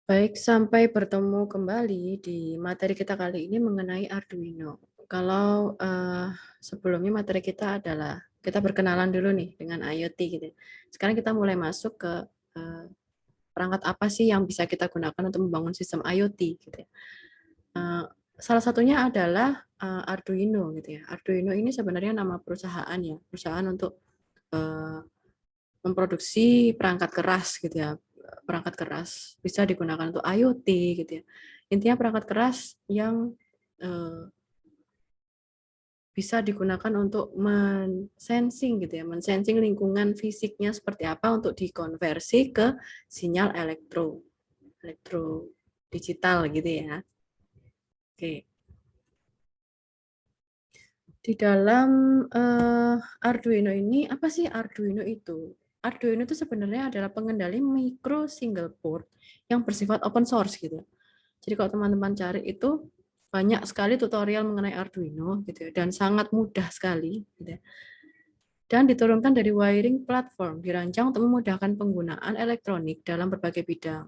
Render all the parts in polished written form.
Baik, sampai bertemu kembali di materi kita kali ini mengenai Arduino. Kalau sebelumnya materi kita adalah kita berkenalan dulu nih dengan IoT gitu. Sekarang kita mulai masuk ke eh, perangkat apa sih yang bisa kita gunakan untuk membangun sistem IoT gitu ya. Eh, Salah satunya adalah Arduino gitu ya. Arduino ini sebenarnya nama perusahaan ya, perusahaan untuk eh, memproduksi perangkat keras gitu ya. Perangkat keras bisa digunakan untuk IoT gitu ya. Intinya perangkat keras yang bisa digunakan untuk mensensing gitu ya, mensensing lingkungan fisiknya seperti apa untuk dikonversi ke sinyal elektro digital gitu ya. Oke. Di dalam Arduino ini, apa sih Arduino itu? Arduino itu sebenarnya adalah pengendali micro single board yang bersifat open source gitu. Jadi kalau teman-teman cari itu banyak sekali tutorial mengenai Arduino gitu ya, dan sangat mudah sekali gitu ya. Dan diturunkan dari wiring platform, dirancang untuk memudahkan penggunaan elektronik dalam berbagai bidang.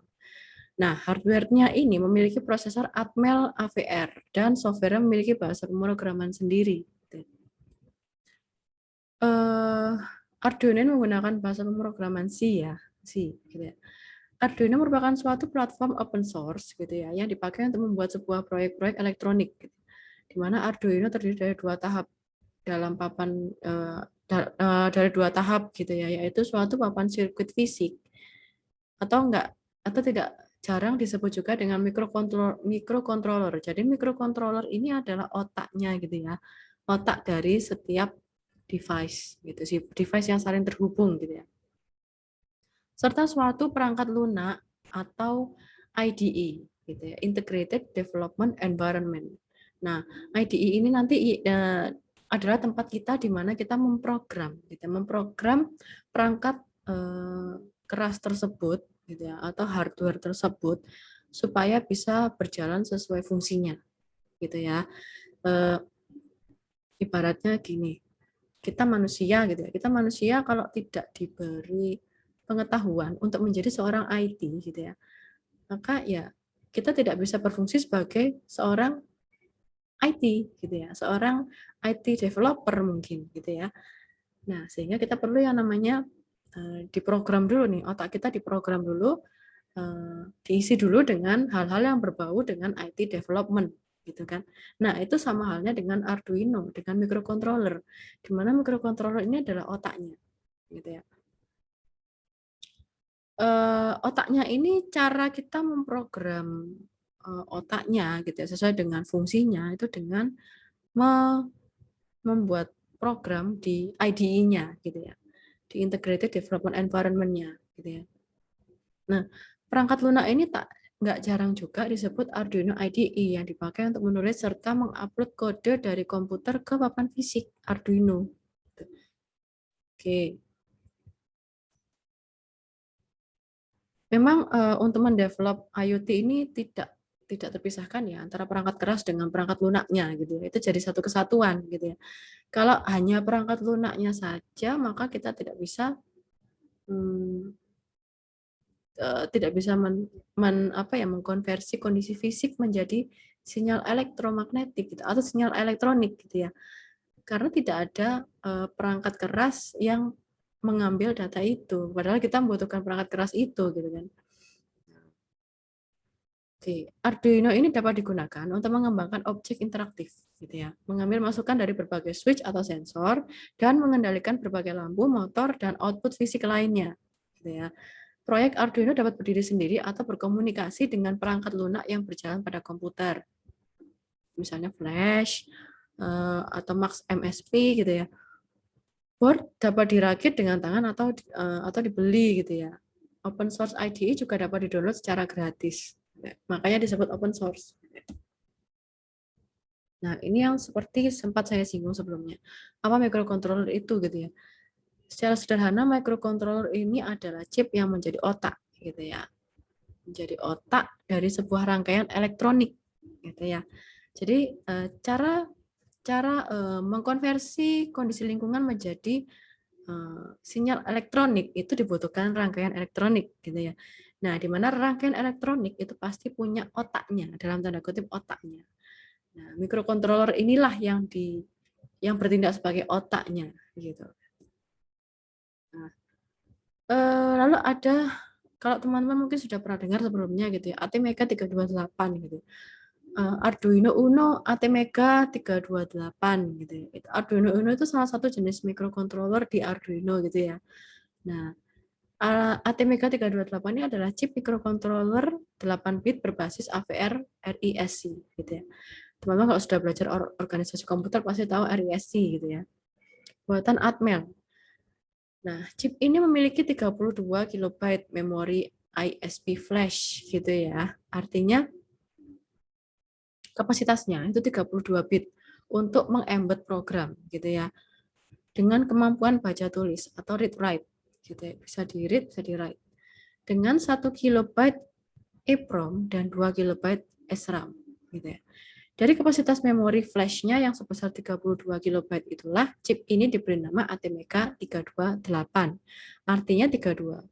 Nah, hardware-nya ini memiliki prosesor Atmel AVR dan software memiliki bahasa pemrograman sendiri. eh Arduino menggunakan bahasa pemrograman C ya, C gitu ya. Arduino merupakan suatu platform open source gitu ya, yang dipakai untuk membuat sebuah proyek-proyek elektronik gitu. Di mana Arduino terdiri dari dua tahap dalam papan dari dua tahap gitu ya, yaitu suatu papan sirkuit fisik atau enggak atau tidak jarang disebut juga dengan mikrokontroller. Jadi mikrokontroller ini adalah otaknya gitu ya. Otak dari setiap device gitu sih, device yang saling terhubung gitu ya. Serta suatu perangkat lunak atau IDE gitu ya, Integrated Development Environment. Nah, IDE ini nanti adalah tempat kita di mana kita memprogram gitu, memprogram perangkat keras tersebut gitu ya, atau hardware tersebut supaya bisa berjalan sesuai fungsinya gitu ya. Eh, Ibaratnya gini, kita manusia gitu ya. Kita manusia kalau tidak diberi pengetahuan untuk menjadi seorang IT gitu ya, maka ya kita tidak bisa berfungsi sebagai seorang IT gitu ya, seorang IT developer mungkin gitu ya. Nah, sehingga kita perlu yang namanya diprogram dulu nih, otak kita diprogram dulu, diisi dulu dengan hal-hal yang berbau dengan IT development gitu kan. Nah, itu sama halnya dengan Arduino, dengan microcontroller, di mana microcontroller ini adalah otaknya gitu ya. Otaknya ini cara kita memprogram otaknya gitu ya, sesuai dengan fungsinya itu dengan membuat program di IDE-nya gitu ya, di Integrated Development Environment-nya gitu ya. Nah, perangkat lunak ini nggak jarang juga disebut Arduino IDE yang dipakai untuk menulis serta mengupload kode dari komputer ke papan fisik Arduino. Oke. Memang untuk mendevelop IoT ini tidak terpisahkan ya antara perangkat keras dengan perangkat lunaknya gitu ya. Itu jadi satu kesatuan gitu ya. Kalau hanya perangkat lunaknya saja maka kita tidak bisa hmm, tidak bisa mengkonversi kondisi fisik menjadi sinyal elektromagnetik gitu, atau sinyal elektronik gitu ya. Karena tidak ada perangkat keras yang mengambil data itu. Padahal kita membutuhkan perangkat keras itu gitu kan. Oke, Arduino ini dapat digunakan untuk mengembangkan objek interaktif, gitu ya, mengambil masukan dari berbagai switch atau sensor, dan mengendalikan berbagai lampu, motor, dan output fisik lainnya. Gitu ya. Proyek Arduino dapat berdiri sendiri atau berkomunikasi dengan perangkat lunak yang berjalan pada komputer, misalnya Flash atau Max MSP gitu ya. Board dapat dirakit dengan tangan atau dibeli gitu ya. Open source IDE juga dapat didownload secara gratis. Makanya disebut open source. Nah, ini yang seperti sempat saya singgung sebelumnya. Apa microcontroller itu gitu ya. Secara sederhana microcontroller ini adalah chip yang menjadi otak gitu ya. Menjadi otak dari sebuah rangkaian elektronik gitu ya. Jadi cara cara mengkonversi kondisi lingkungan menjadi sinyal elektronik itu dibutuhkan rangkaian elektronik gitu ya. Nah, di mana rangkaian elektronik itu pasti punya otaknya, dalam tanda kutip otaknya. Nah, mikrokontroler inilah yang bertindak sebagai otaknya gitu. Nah, lalu ada, kalau teman-teman mungkin sudah pernah dengar sebelumnya gitu ya, ATmega 328 gitu. Arduino Uno ATmega 328 gitu ya. Arduino Uno itu salah satu jenis mikrokontroler di Arduino gitu ya. Nah, ATmega 328 ini adalah chip mikrokontroler 8 bit berbasis AVR RISC gitu ya. Teman-teman kalau sudah belajar organisasi komputer pasti tahu RISC gitu ya. Buatan Atmel. Nah, chip ini memiliki 32 KB memori ISP flash gitu ya. Artinya kapasitasnya itu 32 bit untuk mengembed program gitu ya. Dengan kemampuan baca tulis atau read write gitu ya. Bisa di read, bisa di write. Dengan 1 KB EEPROM dan 2 KB SRAM gitu ya. Dari kapasitas memori flash-nya yang sebesar 32 KB itulah chip ini diberi nama ATmega 328. Artinya 32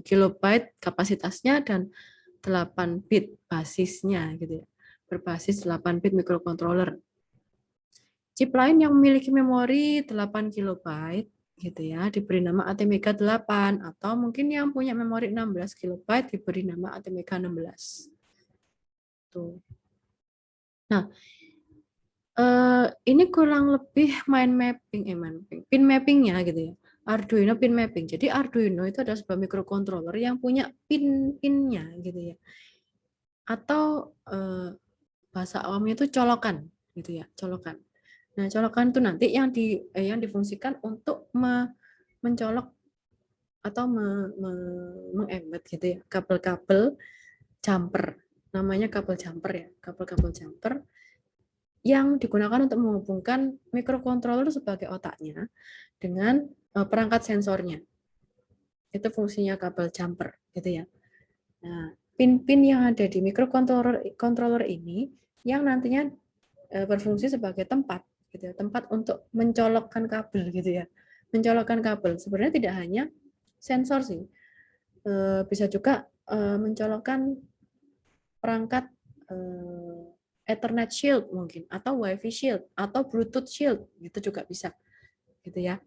KB kapasitasnya dan 8 bit basisnya gitu ya. Berbasis 8 bit mikrokontroler. Chip lain yang memiliki memori 8 KB gitu ya, diberi nama ATmega 8 atau mungkin yang punya memori 16 KB diberi nama ATmega 16. Tuh. Nah, ini kurang lebih pin mappingnya gitu ya. Arduino pin mapping. Jadi Arduino itu adalah sebuah mikrokontroler yang punya pin-pinnya gitu ya. Atau bahasa awamnya itu colokan gitu ya, colokan. Nah, colokan itu nanti yang difungsikan untuk mencolok atau mengembed gitu ya, kabel-kabel jumper. Namanya kabel jumper ya, kabel-kabel jumper yang digunakan untuk menghubungkan mikrokontroler sebagai otaknya dengan perangkat sensornya. Itu fungsinya kabel jumper gitu ya. Nah, pin-pin yang ada di mikrokontroler ini yang nantinya berfungsi sebagai tempat gitu ya, tempat untuk mencolokkan kabel gitu ya. Mencolokkan kabel sebenarnya tidak hanya sensor sih. Bisa juga mencolokkan perangkat Ethernet shield mungkin, atau WiFi shield, atau Bluetooth shield, gitu juga bisa, gitu ya.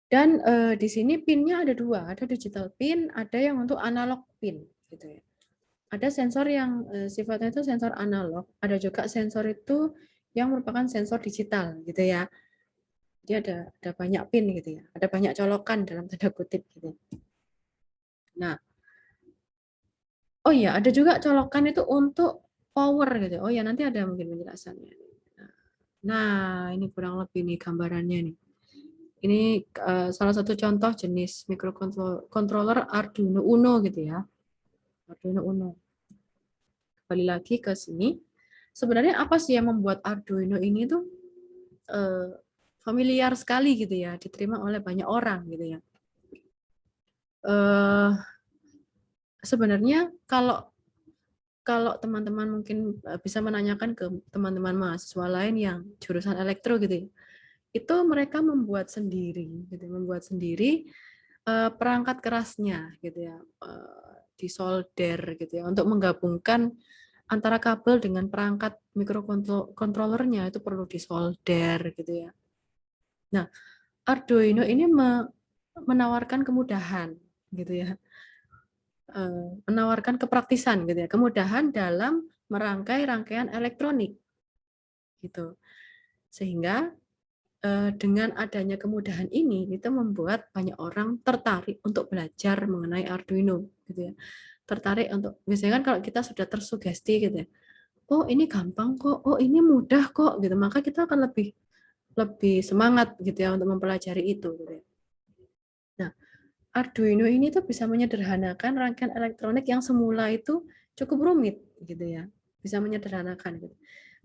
Dan di sini pinnya ada dua, ada digital pin, ada yang untuk analog pin, gitu ya. Ada sensor yang sifatnya itu sensor analog, ada juga sensor itu yang merupakan sensor digital, gitu ya. Jadi ada banyak pin gitu ya, ada banyak colokan dalam tanda kutip gitu. Nah, oh iya, ada juga colokan itu untuk power gitu. Oh ya, nanti ada mungkin penjelasannya. Nah, ini kurang lebih nih gambarannya nih. Ini salah satu contoh jenis mikrokontroler Arduino Uno gitu ya. Arduino Uno. Kembali lagi ke sini. Sebenarnya apa sih yang membuat Arduino ini tuh familiar sekali gitu ya, diterima oleh banyak orang gitu ya. Sebenarnya kalau teman-teman mungkin bisa menanyakan ke teman-teman mahasiswa lain yang jurusan elektro gitu ya, itu mereka membuat sendiri gitu, membuat sendiri perangkat kerasnya gitu ya, disolder gitu ya, untuk menggabungkan antara kabel dengan perangkat mikrokontrolernya itu perlu disolder gitu ya. Nah, Arduino ini menawarkan kemudahan gitu ya, menawarkan kepraktisan gitu ya, kemudahan dalam merangkai rangkaian elektronik gitu. Sehingga dengan adanya kemudahan ini itu membuat banyak orang tertarik untuk belajar mengenai Arduino gitu ya. Tertarik untuk, biasanya kan kalau kita sudah tersugesti gitu ya, oh ini gampang kok, oh ini mudah kok gitu, maka kita akan lebih semangat gitu ya untuk mempelajari itu gitu ya. Nah, Arduino ini tuh bisa menyederhanakan rangkaian elektronik yang semula itu cukup rumit gitu ya. Bisa menyederhanakan gitu.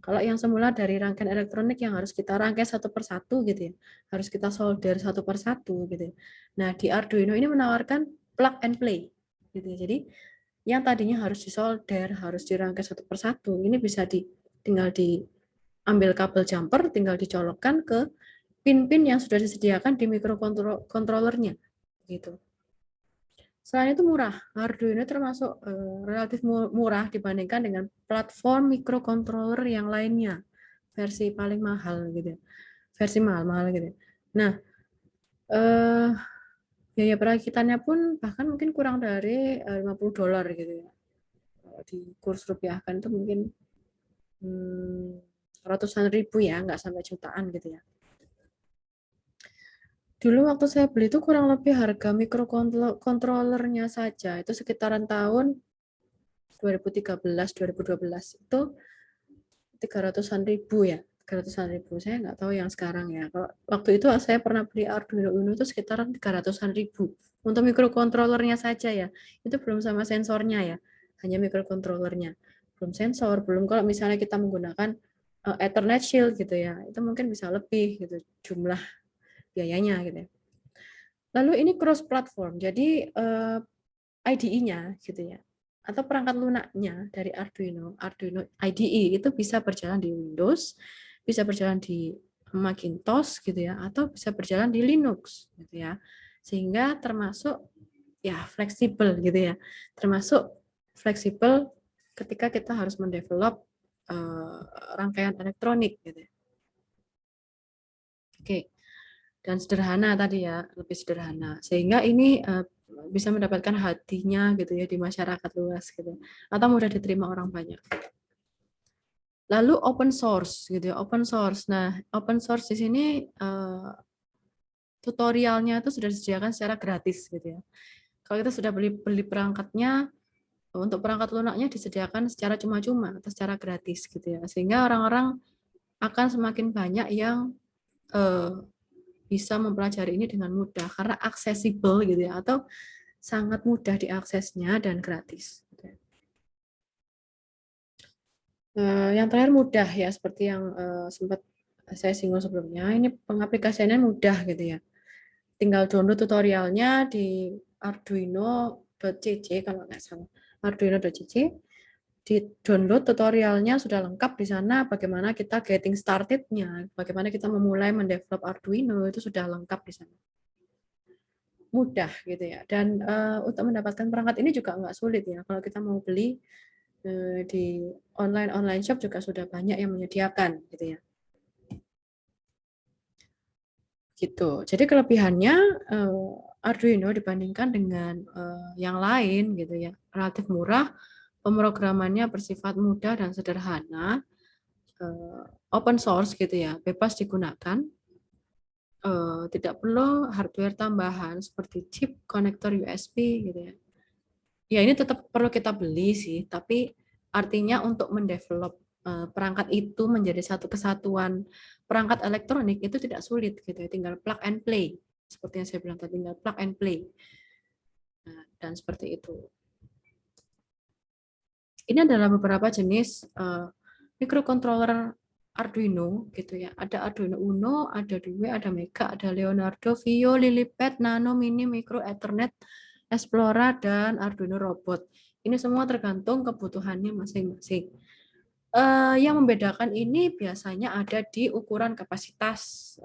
Kalau yang semula dari rangkaian elektronik yang harus kita rangkai satu persatu gitu ya, harus kita solder satu persatu gitu ya. Nah, di Arduino ini menawarkan plug and play gitu ya. Jadi yang tadinya harus disolder, harus dirangkai satu persatu, ini bisa tinggal diambil kabel jumper, tinggal dicolokkan ke pin-pin yang sudah disediakan di microcontrollernya gitu. Selain itu murah, Arduino termasuk relatif murah dibandingkan dengan platform microcontroller yang lainnya, versi paling mahal gitu, versi mahal-mahal gitu. Nah, biaya perakitannya pun bahkan mungkin kurang dari $50 gitu ya. Kalau di kurs rupiah kan itu mungkin ratusan ribu ya, nggak sampai jutaan gitu ya. Dulu waktu saya beli itu kurang lebih harga microcontrollernya saja itu sekitaran tahun 2013-2012 itu 300-an ribu ya, 300-an ribu. Saya nggak tahu yang sekarang ya. Kalau waktu itu saya pernah beli Arduino Uno itu sekitaran 300-an ribu untuk microcontrollernya saja ya. Itu belum sama sensornya ya, hanya microcontrollernya. Belum sensor, belum kalau misalnya kita menggunakan Ethernet Shield gitu ya, itu mungkin bisa lebih gitu jumlah biayanya gitu ya. Lalu ini cross platform, jadi IDE-nya gitu ya, atau perangkat lunaknya dari Arduino IDE itu bisa berjalan di Windows, bisa berjalan di Macintosh gitu ya, atau bisa berjalan di Linux gitu ya, sehingga termasuk ya fleksibel gitu ya, termasuk fleksibel ketika kita harus mendevelop rangkaian elektronik gitu ya. Oke. Dan sederhana tadi ya, lebih sederhana. Sehingga ini bisa mendapatkan hatinya gitu ya di masyarakat luas gitu. Atau mudah diterima orang banyak. Lalu open source gitu ya, open source. Nah, open source di sini tutorialnya itu sudah disediakan secara gratis gitu ya. Kalau kita sudah beli perangkatnya, untuk perangkat lunaknya disediakan secara cuma-cuma atau secara gratis gitu ya. Sehingga orang-orang akan semakin banyak yang bisa mempelajari ini dengan mudah karena aksesibel gitu ya, atau sangat mudah diaksesnya dan gratis. Yang terakhir mudah ya, seperti yang sempat saya singgung sebelumnya, ini pengaplikasiannya mudah gitu ya. Tinggal download tutorialnya di arduino.cc kalau nggak salah, arduino.cc, di download tutorialnya sudah lengkap di sana, bagaimana kita getting started-nya, bagaimana kita memulai mendevelop Arduino itu sudah lengkap di sana. Mudah gitu ya, dan untuk mendapatkan perangkat ini juga nggak sulit ya, kalau kita mau beli di online shop juga sudah banyak yang menyediakan gitu ya. Gitu. Jadi kelebihannya Arduino dibandingkan dengan yang lain gitu ya, relatif murah, pemrogramannya bersifat mudah dan sederhana, open source gitu ya, bebas digunakan, tidak perlu hardware tambahan seperti chip, konektor USB gitu ya. Ya ini tetap perlu kita beli sih, tapi artinya untuk mendevelop perangkat itu menjadi satu kesatuan perangkat elektronik itu tidak sulit gitu ya, tinggal plug and play. Seperti yang saya bilang tadi, tinggal plug and play. Nah, dan seperti itu. Ini adalah beberapa jenis microcontroller Arduino gitu ya. Ada Arduino Uno, ada Due, ada Mega, ada Leonardo, Vio, Lilipad, Nano, Mini, Micro, Ethernet, Explora, dan Arduino Robot. Ini semua tergantung kebutuhannya masing-masing. Yang membedakan ini biasanya ada di ukuran kapasitas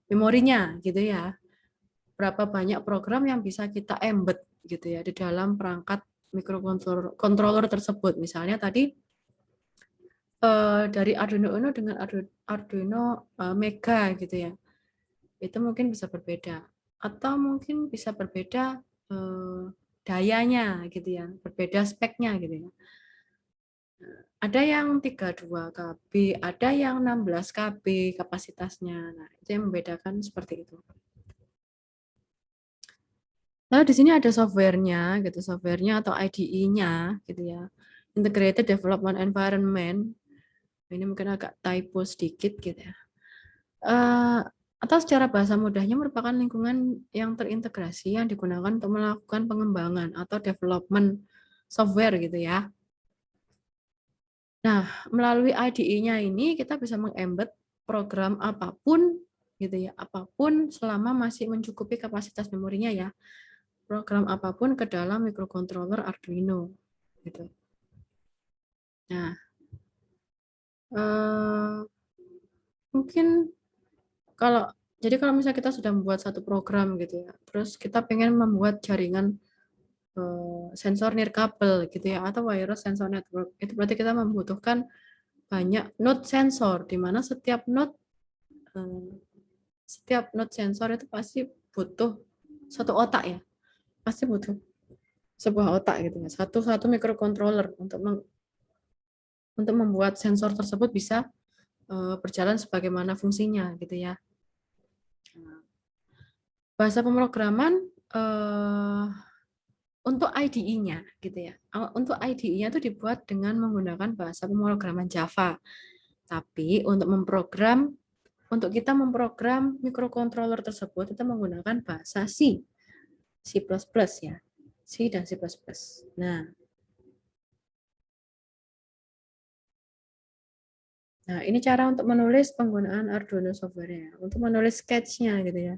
memorinya gitu ya. Berapa banyak program yang bisa kita embed gitu ya di dalam perangkat microcontroller tersebut. Misalnya tadi dari Arduino Uno dengan Arduino Mega gitu ya. Itu mungkin bisa berbeda, atau mungkin bisa berbeda dayanya gitu ya, berbeda speknya gitu ya. Ada yang 32 KB, ada yang 16 KB kapasitasnya. Nah, itu yang membedakan seperti itu. Lalu di sini ada softwarenya gitu, softwarenya atau IDE-nya gitu ya. Integrated Development Environment. Ini mungkin agak typo sedikit gitu ya. Atau secara bahasa mudahnya merupakan lingkungan yang terintegrasi yang digunakan untuk melakukan pengembangan atau development software gitu ya. Nah, melalui IDE-nya ini kita bisa mengembed program apapun gitu ya, apapun selama masih mencukupi kapasitas memorinya ya. Program apapun ke dalam microcontroller Arduino gitu. Nah, mungkin jadi kalau misalnya kita sudah membuat satu program gitu ya, terus kita pengen membuat jaringan sensor nirkabel gitu ya, atau wireless sensor network, itu berarti kita membutuhkan banyak node sensor, di mana setiap node sensor itu pasti butuh satu otak ya, pasti butuh sebuah otak gitu ya, satu microcontroller untuk membuat sensor tersebut bisa berjalan sebagaimana fungsinya gitu ya. Bahasa pemrograman untuk IDE-nya gitu ya. Untuk IDE-nya itu dibuat dengan menggunakan bahasa pemrograman Java. Tapi untuk kita memprogram microcontroller tersebut kita menggunakan bahasa C ya. C dan C++. Nah, ini cara untuk menulis penggunaan Arduino software-nya. Untuk menulis sketch-nya gitu ya.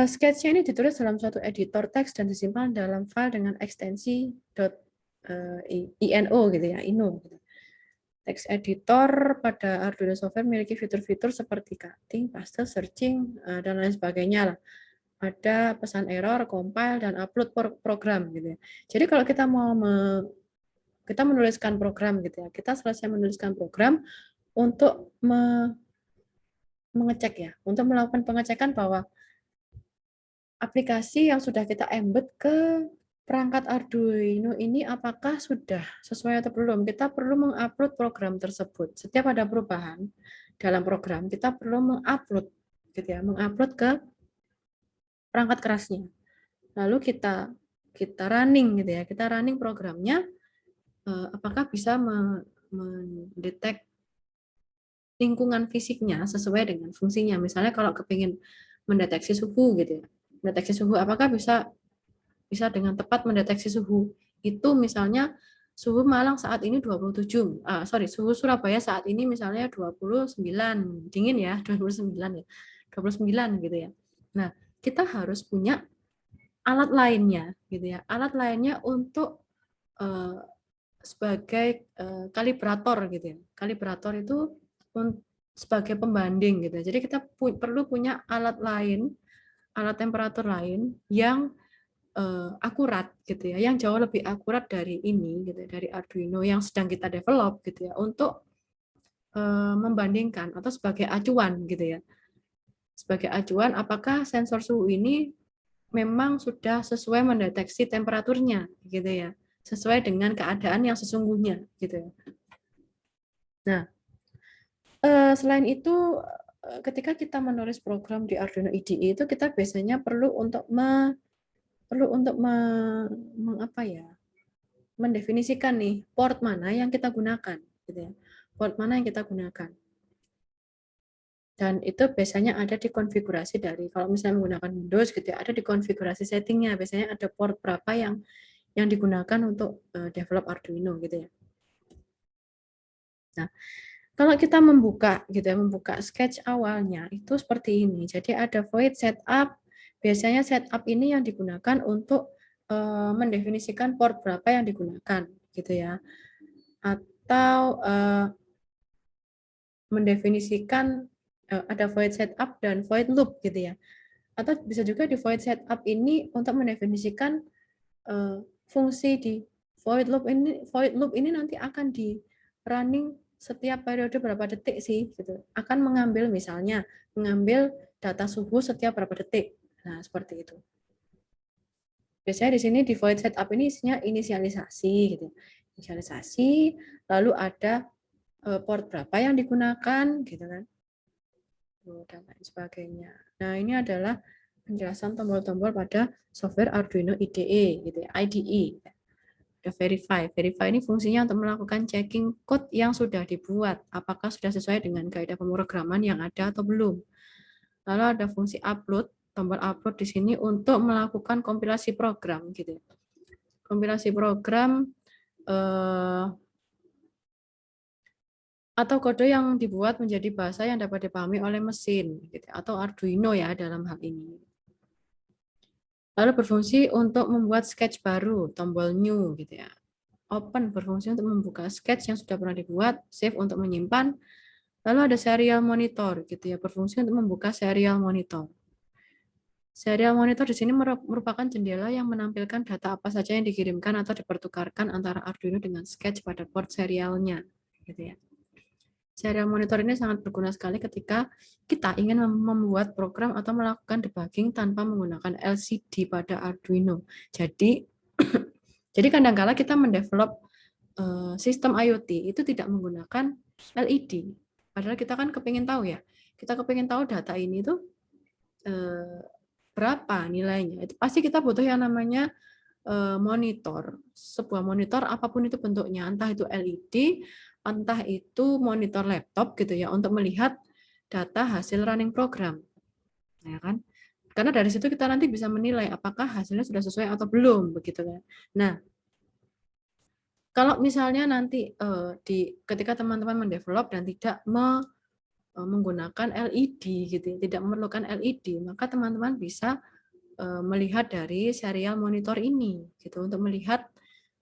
Sketch-nya ini ditulis dalam suatu editor teks dan disimpan dalam file dengan ekstensi .ino gitu ya, ino. Gitu. Text editor pada Arduino software memiliki fitur-fitur seperti cutting, paste, searching, dan lain sebagainya lah. Ada pesan error, compile, dan upload program gitu ya. Jadi kalau kita kita menuliskan program gitu ya, kita selesai menuliskan program untuk mengecek ya, untuk melakukan pengecekan bahwa aplikasi yang sudah kita embed ke perangkat Arduino ini apakah sudah sesuai atau belum. Kita perlu mengupload program tersebut. Setiap ada perubahan dalam program, kita perlu mengupload gitu ya, mengupload ke perangkat kerasnya. Lalu kita running gitu ya, kita running programnya apakah bisa mendetek lingkungan fisiknya sesuai dengan fungsinya. Misalnya kalau kepingin mendeteksi suhu gitu ya, mendeteksi suhu apakah bisa dengan tepat mendeteksi suhu. Itu misalnya suhu Malang saat ini 27, suhu Surabaya saat ini misalnya 29, dingin ya, 29 ya, 29 gitu ya. Nah, kita harus punya alat lainnya gitu ya, alat lainnya untuk sebagai kalibrator gitu ya. Kalibrator itu sebagai pembanding gitu ya. Jadi kita perlu punya alat lain, alat temperatur lain yang akurat gitu ya, yang jauh lebih akurat dari ini gitu, dari Arduino yang sedang kita develop gitu ya, untuk membandingkan atau sebagai acuan gitu ya, sebagai acuan apakah sensor suhu ini memang sudah sesuai mendeteksi temperaturnya gitu ya, sesuai dengan keadaan yang sesungguhnya gitu ya. Nah, selain itu ketika kita menulis program di Arduino IDE itu kita biasanya perlu untuk mendefinisikan nih port mana yang kita gunakan gitu ya. Port mana yang kita gunakan. Dan itu biasanya ada di konfigurasi dari, kalau misalnya menggunakan Windows gitu ya, ada di konfigurasi settingnya, biasanya ada port berapa yang digunakan untuk develop Arduino gitu ya. Nah, kalau kita membuka gitu ya, membuka sketch awalnya itu seperti ini. Jadi ada void setup. Biasanya setup ini yang digunakan untuk mendefinisikan port berapa yang digunakan gitu ya. Atau mendefinisikan ada void setup dan void loop gitu ya. Atau bisa juga di void setup ini untuk mendefinisikan fungsi di void loop ini. Void loop ini nanti akan di running setiap periode berapa detik sih gitu. Akan mengambil data suhu setiap berapa detik. Nah, seperti itu. Biasanya di sini di void setup ini isinya inisialisasi gitu. Inisialisasi, lalu ada port berapa yang digunakan gitu kan. Dan lain sebagainya. Nah, ini adalah penjelasan tombol-tombol pada software Arduino IDE gitu ya, IDE. Ada verify. Verify ini fungsinya untuk melakukan checking code yang sudah dibuat, apakah sudah sesuai dengan kaidah pemrograman yang ada atau belum. Lalu ada fungsi upload, tombol upload di sini untuk melakukan kompilasi program gitu. Kompilasi program atau kode yang dibuat menjadi bahasa yang dapat dipahami oleh mesin gitu, atau Arduino ya dalam hal ini. Lalu berfungsi untuk membuat sketch baru, tombol new gitu ya. Open berfungsi untuk membuka sketch yang sudah pernah dibuat, save untuk menyimpan, Lalu ada serial monitor gitu ya, berfungsi untuk membuka serial monitor. Serial monitor di sini merupakan jendela yang menampilkan data apa saja yang dikirimkan atau dipertukarkan antara Arduino dengan sketch pada port serialnya, gitu ya. Serial monitor ini sangat berguna sekali ketika kita ingin membuat program atau melakukan debugging tanpa menggunakan LCD pada Arduino. Jadi, jadi kadang-kala kita mendevelop sistem IoT itu tidak menggunakan LED. Padahal kita kan kepingin tahu ya, kita kepingin tahu data ini tuh berapa nilainya. Itu pasti kita butuh yang namanya monitor. Sebuah monitor apapun itu bentuknya, entah itu LED, entah itu monitor laptop gitu ya, untuk melihat data hasil running program. Ya kan? Karena dari situ kita nanti bisa menilai apakah hasilnya sudah sesuai atau belum begitu kan. Nah, kalau misalnya nanti ketika teman-teman mendevelop dan tidak menggunakan LED gitu, tidak memerlukan LED, maka teman-teman bisa melihat dari serial monitor ini gitu untuk melihat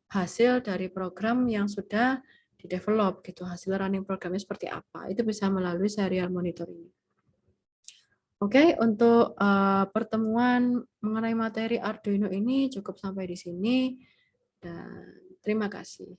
hasil dari program yang sudah di-develop gitu, hasil running programnya seperti apa. Itu bisa melalui serial monitor ini. Oke, untuk pertemuan mengenai materi Arduino ini cukup sampai di sini dan terima kasih.